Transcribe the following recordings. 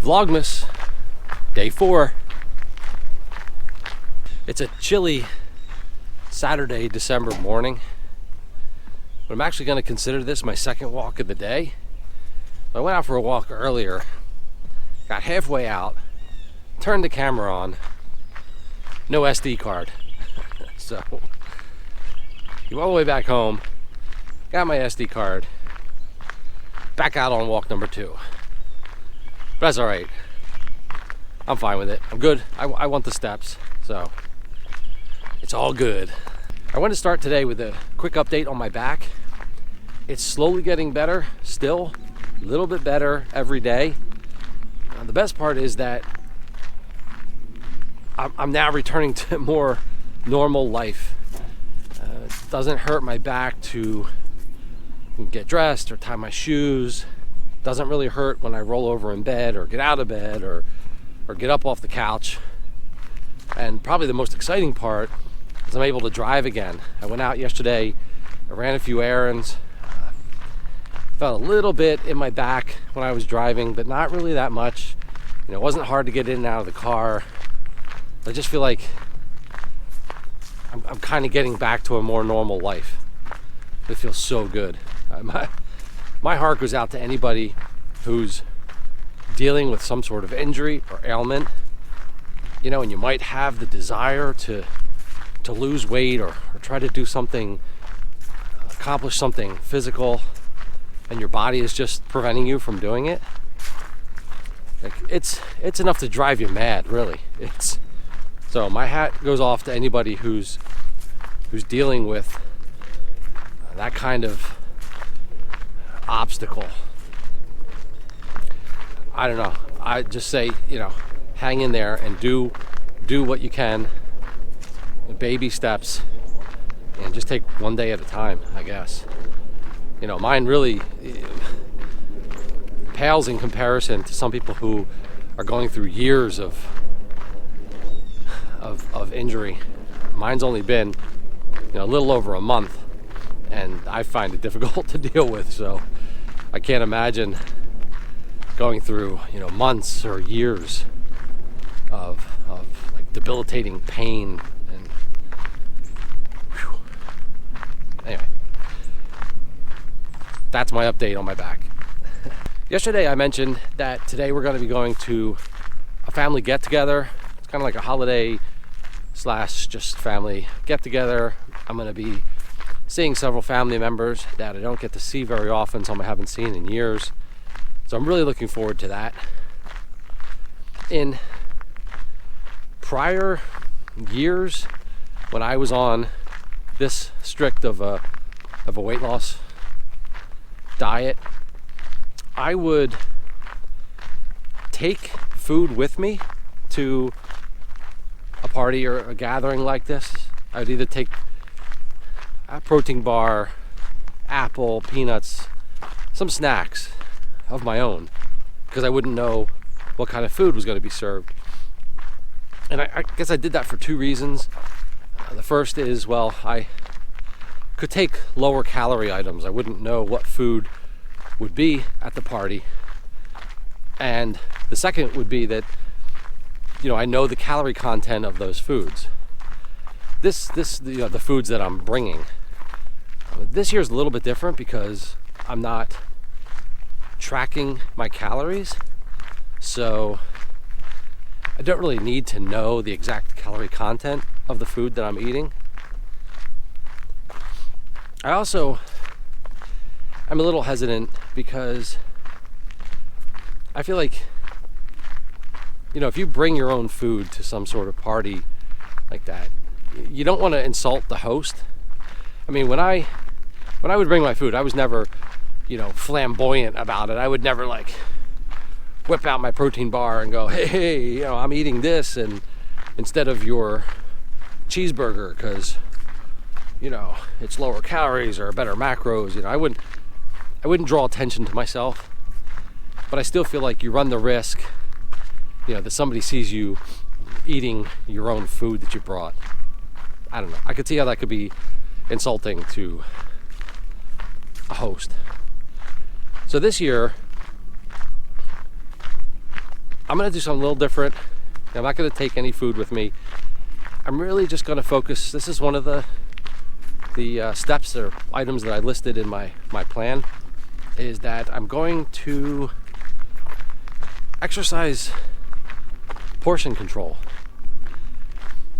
Vlogmas, day 4. It's a chilly Saturday, December morning, but I'm actually going to consider this my second walk of the day. I went out for a walk earlier, got halfway out, turned the camera on, no SD card. So, came all the way back home, got my SD card, back out on walk number 2. But that's all right. I'm fine with it. I'm good. I want the steps, so it's all good. I want to start today with a quick update on my back. It's slowly getting better, still a little bit better every day. The best part is that I'm now returning to more normal life. It doesn't hurt my back to get dressed or tie my shoes. Doesn't really hurt when I roll over in bed or get out of bed or get up off the couch. And probably the most exciting part is I'm able to drive again. I went out yesterday, I ran a few errands, felt a little bit in my back when I was driving, but not really that much. You know, it wasn't hard to get in and out of the car. I just feel like I'm kind of getting back to a more normal life. It feels so good. My heart goes out to anybody who's dealing with some sort of injury or ailment, you know, and you might have the desire to lose weight or try to do something, accomplish something physical, and your body is just preventing you from doing it. Like, it's enough to drive you mad, really. So my hat goes off to anybody who's dealing with that kind of obstacle. I don't know. I just say, you know, hang in there and do what you can, baby steps, and just take one day at a time, I guess. You know, mine really pales in comparison to some people who are going through years of injury. Mine's only been, you know, a little over a month, and I find it difficult to deal with, so I can't imagine going through, you know, months or years of like debilitating pain. And whew. Anyway, that's my update on my back. Yesterday I mentioned that today we're going to be going to a family get-together. It's kind of like a holiday / just family get-together. I'm going to be seeing several family members that I don't get to see very often, some I haven't seen in years. So I'm really looking forward to that. In prior years, when I was on this strict of a weight loss diet, I would take food with me to a party or a gathering like this. I would either take a protein bar, apple, peanuts, some snacks of my own, because I wouldn't know what kind of food was going to be served. And I guess I did that for 2 reasons. The first is, well, I could take lower calorie items. I wouldn't know what food would be at the party. And the second would be that, you know, I know the calorie content of those foods. You know, the foods that I'm bringing. This year is a little bit different because I'm not tracking my calories, so I don't really need to know the exact calorie content of the food that I'm eating. I also am a little hesitant because I feel like, you know, if you bring your own food to some sort of party like that, you don't want to insult the host. I mean, when I would bring my food, I was never, you know, flamboyant about it. I would never like whip out my protein bar and go, hey, you know, I'm eating this and instead of your cheeseburger because, you know, it's lower calories or better macros. You know, I wouldn't draw attention to myself, but I still feel like you run the risk, you know, that somebody sees you eating your own food that you brought. I don't know. I could see how that could be insulting to a host. So this year, I'm gonna do something a little different. I'm not gonna take any food with me. I'm really just gonna focus. This is one of the steps or items that I listed in my plan, is that I'm going to exercise portion control.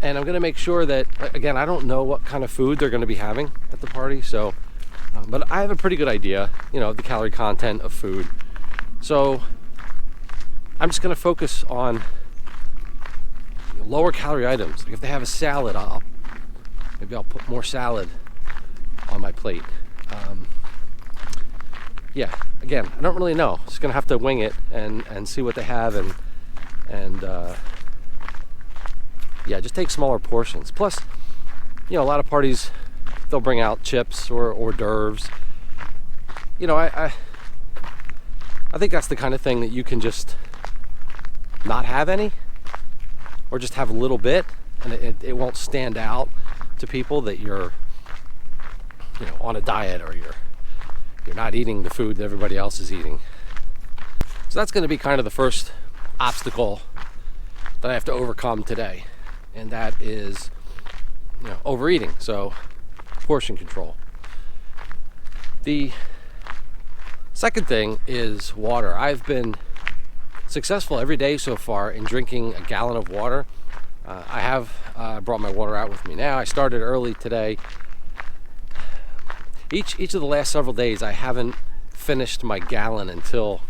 And I'm gonna make sure that, again, I don't know what kind of food they're gonna be having at the party, so but I have a pretty good idea, of the calorie content of food. So I'm just gonna focus on lower calorie items. Like if they have a salad, maybe I'll put more salad on my plate. Yeah, again, I don't really know. Just gonna have to wing it and see what they have, and yeah, just take smaller portions. Plus, a lot of parties, they'll bring out chips or hors d'oeuvres. I think that's the kind of thing that you can just not have any, or just have a little bit, and it won't stand out to people that you're on a diet, or you're not eating the food that everybody else is eating. So that's going to be kind of the first obstacle that I have to overcome today, and that is overeating. So portion control. The second thing is water. I've been successful every day so far in drinking a gallon of water. I have brought my water out with me now. I started early today. Each of the last several days, I haven't finished my gallon until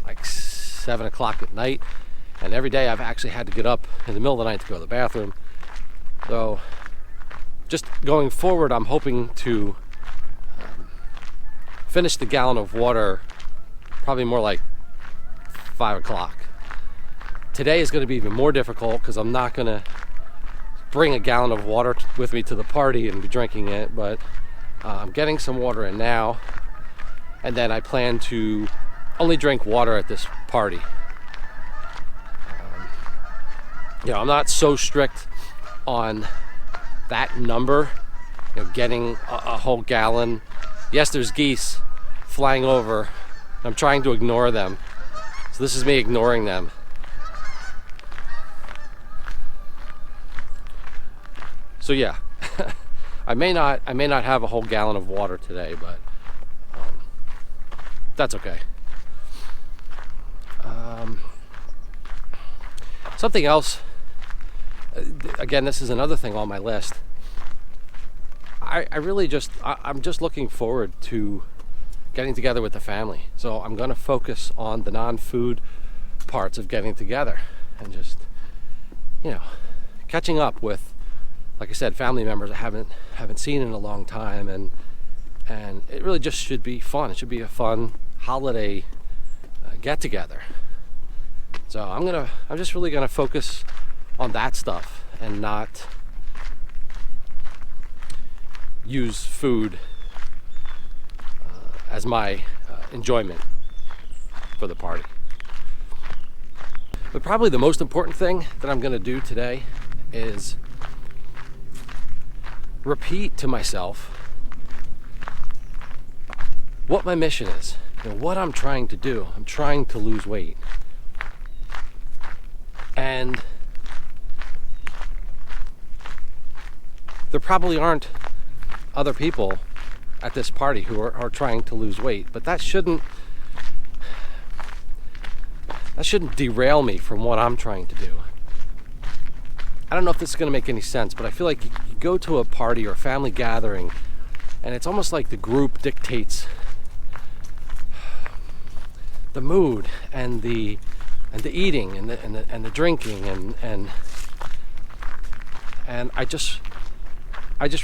like 7 o'clock at night. And every day I've actually had to get up in the middle of the night to go to the bathroom. So just going forward, I'm hoping to finish the gallon of water probably more like 5 o'clock. Today is going to be even more difficult because I'm not going to bring a gallon of water with me to the party and be drinking it, but I'm getting some water in now, and then I plan to only drink water at this party. I'm not so strict on that number, getting a whole gallon. Yes, there's geese flying over. I'm trying to ignore them. So this is me ignoring them. So yeah, I may not have a whole gallon of water today, but that's okay. Something else, again, this is another thing on my list. I'm just looking forward to getting together with the family. So I'm going to focus on the non-food parts of getting together and just, catching up with, like I said, family members I haven't seen in a long time, and it really just should be fun. It should be a fun holiday get together. So I'm just really gonna focus on that stuff and not use food as my enjoyment for the party. But probably the most important thing that I'm gonna do today is repeat to myself what my mission is, what I'm trying to do. I'm trying to lose weight. And there probably aren't other people at this party who are trying to lose weight, but that shouldn't derail me from what I'm trying to do. I don't know if this is going to make any sense, but I feel like you go to a party or a family gathering, and it's almost like the group dictates the mood and the eating and the drinking and I just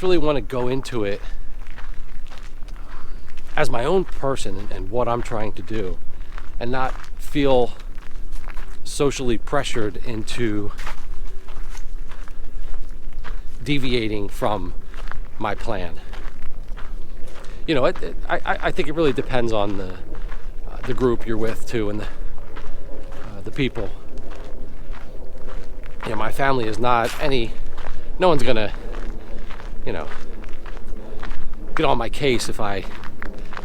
really want to go into it as my own person and what I'm trying to do, and not feel socially pressured into deviating from my plan. I think it really depends on the group you're with too, and the people. My family is not no one's gonna get on my case if I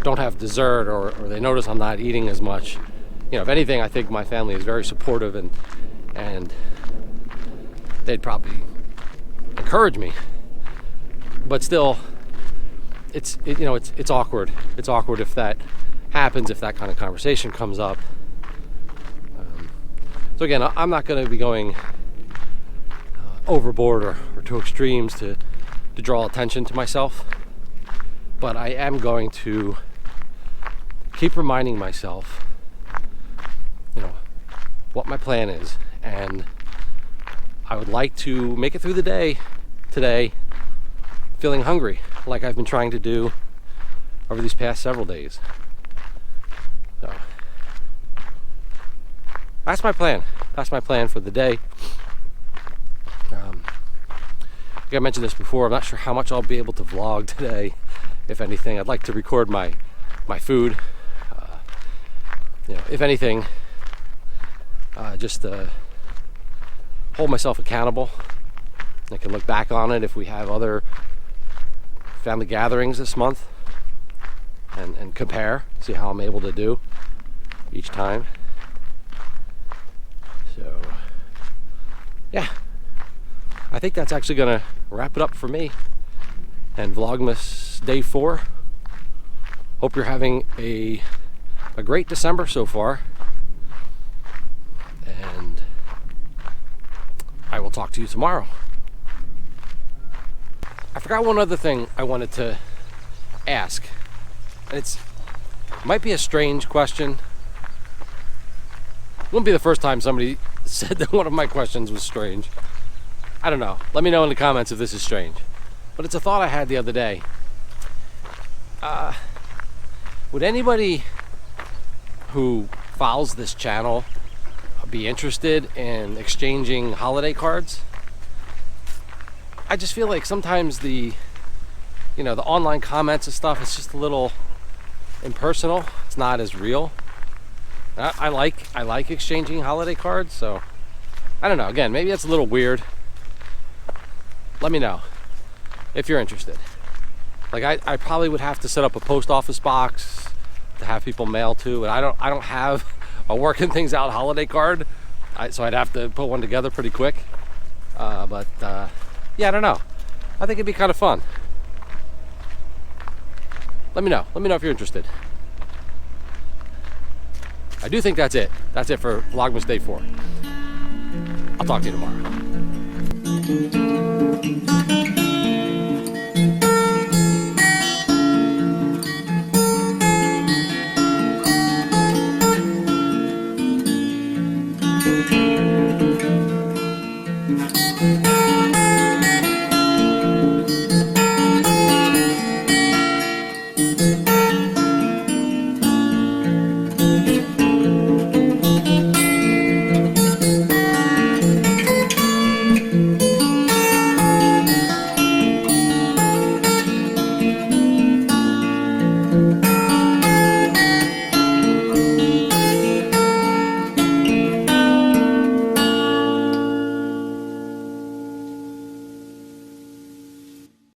don't have dessert, or they notice I'm not eating as much. you know, if anything, I think my family is very supportive, and they'd probably encourage me. But still, it's awkward. It's awkward if that happens, if that kind of conversation comes up. So again, I'm not going to be going overboard or to extremes to draw attention to myself, but I am going to keep reminding myself, you know, what my plan is, and I would like to make it through the day today feeling hungry, like I've been trying to do over these past several days. So that's my plan. That's my plan for the day. I think I mentioned this before. I'm not sure how much I'll be able to vlog today, if anything. I'd like to record my food. You know, if anything, just hold myself accountable. I can look back on it if we have other family gatherings this month, and compare, see how I'm able to do each time. So yeah, I think that's actually gonna wrap it up for me and Vlogmas Day 4. Hope you're having a great December so far, and I will talk to you tomorrow. I forgot one other thing I wanted to ask, and it might be a strange question. It wouldn't be the first time somebody said that one of my questions was strange. I don't know. Let me know in the comments if this is strange. But it's a thought I had the other day. Would anybody who follows this channel be interested in exchanging holiday cards? I just feel like sometimes the online comments and stuff, it's just a little impersonal. It's not as real. I like exchanging holiday cards, so I don't know. Again, maybe that's a little weird. Let me know if you're interested. Like I probably would have to set up a post office box to have people mail to, and I don't have a Workin Things Out holiday card, so I'd have to put one together pretty quick. But yeah, I don't know. I think it'd be kind of fun. Let me know. Let me know if you're interested. I do think that's it. That's it for Vlogmas Day 4. I'll talk to you tomorrow.